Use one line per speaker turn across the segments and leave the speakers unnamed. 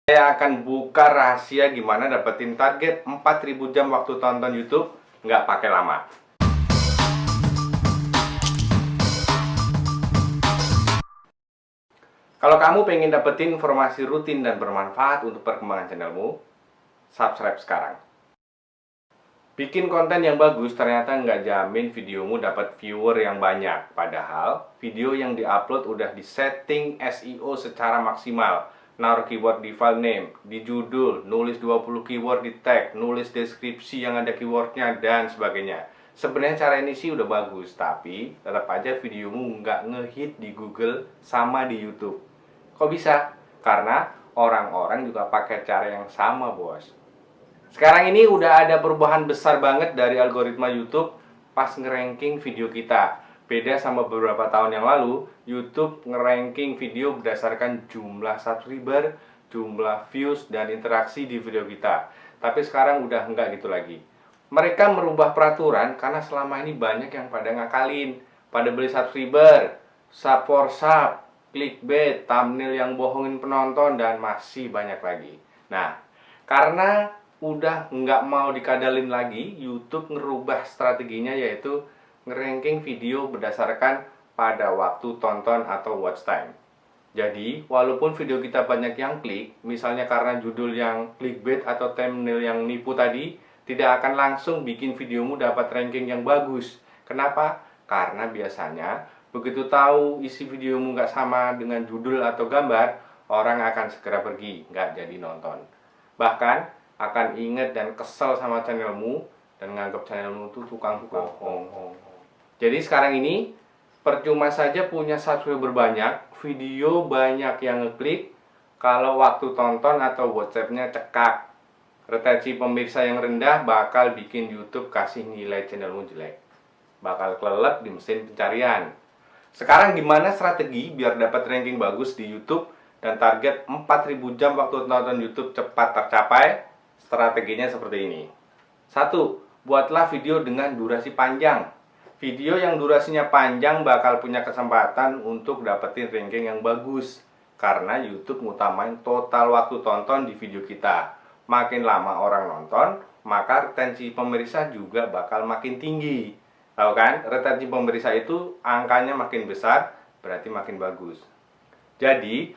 Saya akan buka rahasia gimana dapetin target 4.000 jam waktu tonton YouTube nggak pakai lama. Kalau kamu pengen dapetin informasi rutin dan bermanfaat untuk perkembangan channelmu, subscribe sekarang. Bikin konten yang bagus ternyata nggak jamin videomu dapat viewer yang banyak. Padahal video yang diupload udah disetting SEO secara maksimal. Naruh keyword di file name, di judul, nulis 20 keyword di tag, nulis deskripsi yang ada keywordnya, dan sebagainya. Sebenarnya cara ini sih udah bagus, tapi tetap aja videomu nggak ngehit di Google sama di YouTube. Kok bisa? Karena orang-orang juga pakai cara yang sama, bos. Sekarang ini udah ada perubahan besar banget dari algoritma YouTube pas ngeranking video kita. Beda sama beberapa tahun yang lalu, YouTube ngeranking video berdasarkan jumlah subscriber, jumlah views, dan interaksi di video kita. Tapi sekarang udah enggak gitu lagi. Mereka merubah peraturan karena selama ini banyak yang pada ngakalin, pada beli subscriber, sub for sub, clickbait, thumbnail yang bohongin penonton, dan masih banyak lagi. Nah, karena udah nggak mau dikadalin lagi, YouTube ngerubah strateginya, yaitu ngeranking video berdasarkan pada waktu tonton atau watch time. Jadi, walaupun video kita banyak yang klik, misalnya karena judul yang clickbait atau thumbnail yang nipu tadi, tidak akan langsung bikin videomu dapat ranking yang bagus. Kenapa? Karena biasanya begitu tahu isi videomu nggak sama dengan judul atau gambar, orang akan segera pergi, nggak jadi nonton. Bahkan akan inget dan kesel sama channelmu dan nganggap channelmu itu tukang bohong. Jadi sekarang ini percuma saja punya subscriber banyak, video banyak yang ngeklik, kalau waktu tonton atau WhatsApp-nya cekak. Retensi pemirsa yang rendah bakal bikin YouTube kasih nilai channelmu jelek, bakal kelelep di mesin pencarian. Sekarang gimana strategi biar dapat ranking bagus di YouTube dan target 4.000 jam waktu nonton YouTube cepat tercapai? Strateginya seperti ini. 1. Buatlah video dengan durasi panjang. Video yang durasinya panjang bakal punya kesempatan untuk dapetin ranking yang bagus, karena YouTube ngutamain total waktu tonton di video kita. Makin lama orang nonton, maka retensi pemirsa juga bakal makin tinggi. Tahu kan? Retensi pemirsa itu angkanya makin besar, berarti makin bagus. Jadi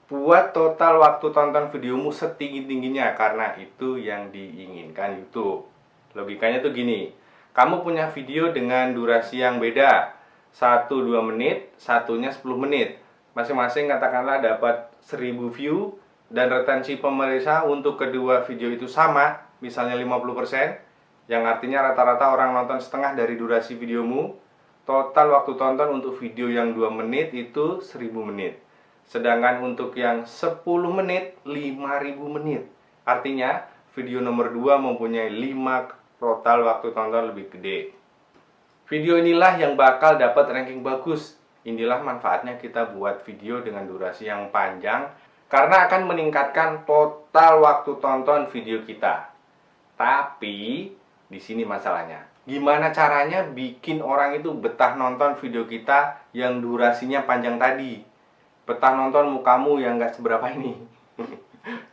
buat total waktu tonton videomu setinggi-tingginya, karena itu yang diinginkan YouTube. Logikanya tuh gini, kamu punya video dengan durasi yang beda, 1-2 menit, satunya 10 menit. Masing-masing katakanlah dapat 1000 view, dan retensi pemirsa untuk kedua video itu sama, misalnya 50%, yang artinya rata-rata orang nonton setengah dari durasi videomu. Total waktu tonton untuk video yang 2 menit itu 1000 menit. Sedangkan untuk yang 10 menit, 5000 menit. Artinya video nomor 2 mempunyai 5 total waktu tonton lebih gede. Video inilah yang bakal dapat ranking bagus. Inilah manfaatnya kita buat video dengan durasi yang panjang, karena akan meningkatkan total waktu tonton video kita. Tapi di sini masalahnya, gimana caranya bikin orang itu betah nonton video kita yang durasinya panjang tadi? Betah nonton mukamu yang gak seberapa ini.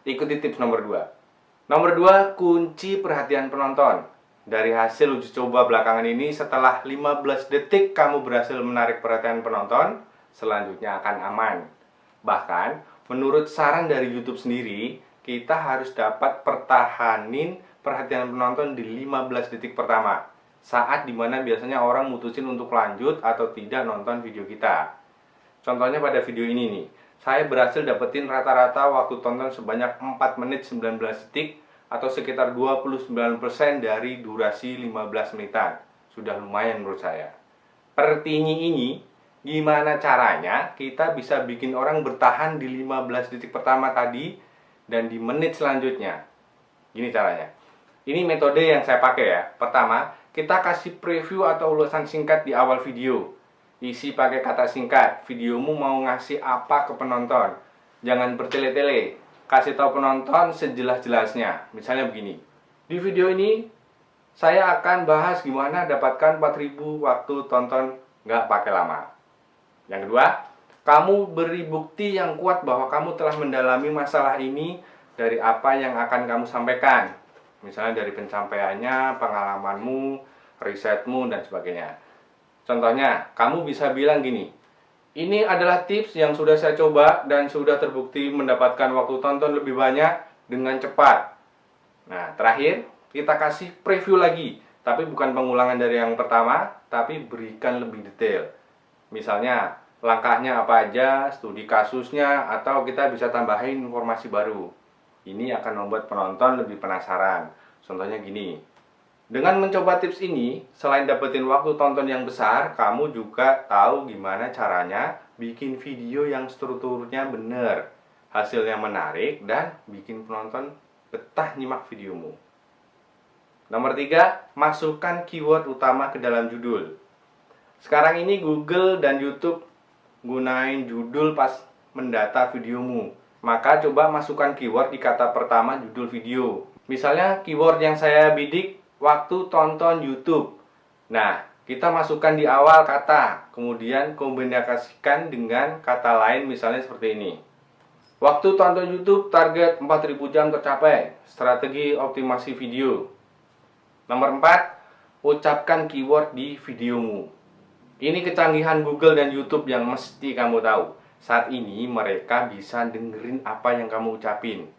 Ikuti tips nomor 2. Nomor 2, kunci perhatian penonton. Dari hasil uji coba belakangan ini, setelah 15 detik kamu berhasil menarik perhatian penonton, selanjutnya akan aman. Bahkan, menurut saran dari YouTube sendiri, kita harus dapat pertahanin perhatian penonton di 15 detik pertama, saat dimana biasanya orang mutusin untuk lanjut atau tidak nonton video kita. Contohnya pada video ini nih, saya berhasil dapetin rata-rata waktu tonton sebanyak 4 menit 19 detik atau sekitar 29% dari durasi 15 menitan. Sudah lumayan menurut saya. Pertinyi ini, gimana caranya kita bisa bikin orang bertahan di 15 detik pertama tadi dan di menit selanjutnya? Gini caranya. Ini metode yang saya pakai ya. Pertama, kita kasih preview atau ulasan singkat di awal video. Isi pakai kata singkat, videomu mau ngasih apa ke penonton. Jangan bertele-tele, kasih tahu penonton sejelas-jelasnya. Misalnya begini, di video ini saya akan bahas gimana dapatkan 4000 waktu tonton nggak pakai lama. Yang kedua, kamu beri bukti yang kuat bahwa kamu telah mendalami masalah ini dari apa yang akan kamu sampaikan. Misalnya dari pencapaiannya, pengalamanmu, risetmu, dan sebagainya. Contohnya, kamu bisa bilang gini, ini adalah tips yang sudah saya coba dan sudah terbukti mendapatkan waktu tonton lebih banyak dengan cepat. Nah, terakhir, kita kasih preview lagi. Tapi bukan pengulangan dari yang pertama, tapi berikan lebih detail. Misalnya, langkahnya apa aja, studi kasusnya, atau kita bisa tambahin informasi baru. Ini akan membuat penonton lebih penasaran. Contohnya gini, dengan mencoba tips ini, selain dapetin waktu tonton yang besar, kamu juga tahu gimana caranya bikin video yang strukturnya bener, hasilnya menarik, dan bikin penonton betah nyimak videomu. Nomor 3, masukkan keyword utama ke dalam judul. Sekarang ini Google dan YouTube gunain judul pas mendata videomu. Maka coba masukkan keyword di kata pertama judul video. Misalnya keyword yang saya bidik, waktu tonton YouTube. Nah, kita masukkan di awal kata, kemudian kombinasikan dengan kata lain misalnya seperti ini. Waktu tonton YouTube target 4000 jam tercapai. Strategi optimasi video. Nomor 4, ucapkan keyword di videomu. Ini kecanggihan Google dan YouTube yang mesti kamu tahu. Saat ini mereka bisa dengerin apa yang kamu ucapin.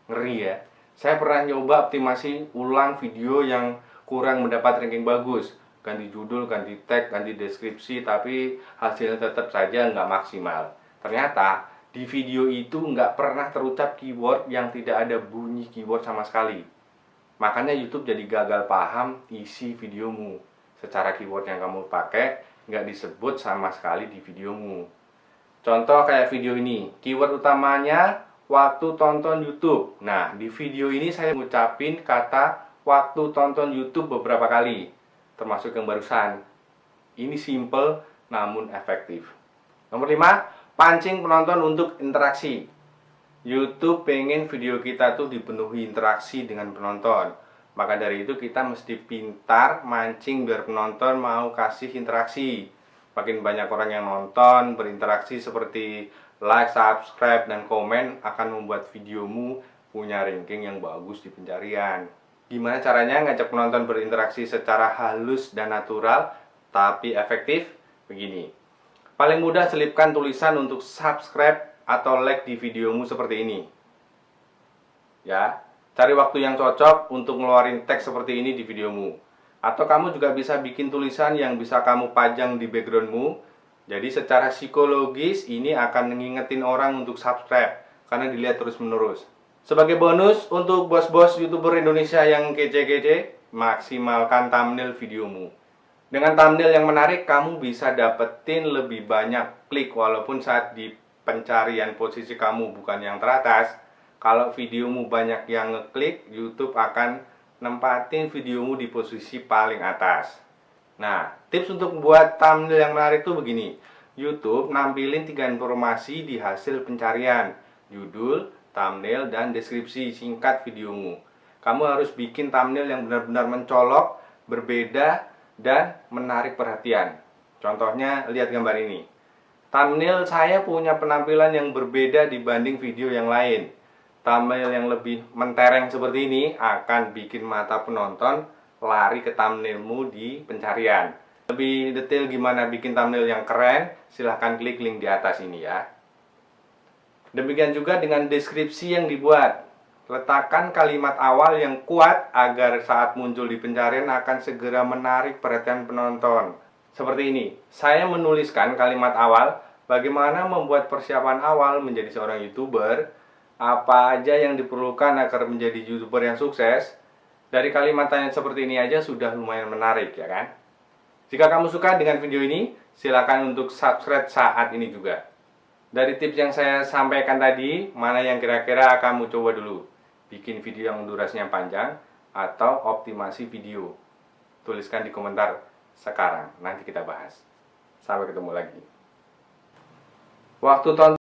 Ngeri ya. Saya pernah nyoba optimasi ulang video yang kurang mendapat ranking bagus. Ganti judul, ganti tag, ganti deskripsi, tapi hasilnya tetap saja nggak maksimal. Ternyata di video itu nggak pernah terucap keyword yang tidak ada bunyi keyword sama sekali. Makanya YouTube jadi gagal paham isi videomu. Secara keyword yang kamu pakai nggak disebut sama sekali di videomu. Contoh kayak video ini, keyword utamanya waktu tonton YouTube. Nah, di video ini saya ngucapin kata waktu tonton YouTube beberapa kali, termasuk yang barusan. Ini simple namun efektif. Nomor 5, pancing penonton untuk interaksi. YouTube pengen video kita tuh dipenuhi interaksi dengan penonton. Maka dari itu kita mesti pintar mancing biar penonton mau kasih interaksi. Makin banyak orang yang nonton, berinteraksi seperti like, subscribe, dan komen akan membuat videomu punya ranking yang bagus di pencarian. Gimana caranya ngajak penonton berinteraksi secara halus dan natural tapi efektif? Begini. Paling mudah selipkan tulisan untuk subscribe atau like di videomu seperti ini. Ya, cari waktu yang cocok untuk ngeluarin teks seperti ini di videomu. Atau kamu juga bisa bikin tulisan yang bisa kamu pajang di backgroundmu. Jadi secara psikologis ini akan ngingetin orang untuk subscribe karena dilihat terus-menerus. Sebagai bonus untuk bos-bos YouTuber Indonesia yang kece-kece, maksimalkan thumbnail videomu. Dengan thumbnail yang menarik, kamu bisa dapetin lebih banyak klik walaupun saat di pencarian posisi kamu bukan yang teratas. Kalau videomu banyak yang ngeklik, YouTube akan nempatin videomu di posisi paling atas. Nah, tips untuk membuat thumbnail yang menarik tuh begini. YouTube nampilin 3 informasi di hasil pencarian: judul, thumbnail, dan deskripsi singkat videomu. Kamu harus bikin thumbnail yang benar-benar mencolok, berbeda, dan menarik perhatian. Contohnya, lihat gambar ini. Thumbnail saya punya penampilan yang berbeda dibanding video yang lain. Thumbnail yang lebih mentereng seperti ini akan bikin mata penonton lari ke thumbnailmu di pencarian. Lebih detail gimana bikin thumbnail yang keren, silahkan klik link di atas ini ya. Demikian juga dengan deskripsi yang dibuat. Letakkan kalimat awal yang kuat agar saat muncul di pencarian akan segera menarik perhatian penonton. Seperti ini, saya menuliskan kalimat awal, bagaimana membuat persiapan awal menjadi seorang YouTuber, apa aja yang diperlukan agar menjadi YouTuber yang sukses. Dari kalimat tanya seperti ini aja sudah lumayan menarik ya kan? Jika kamu suka dengan video ini, silakan untuk subscribe saat ini juga. Dari tips yang saya sampaikan tadi, mana yang kira-kira kamu coba dulu? Bikin video yang durasinya panjang atau optimasi video? Tuliskan di komentar sekarang, nanti kita bahas. Sampai ketemu lagi. Waktu tonton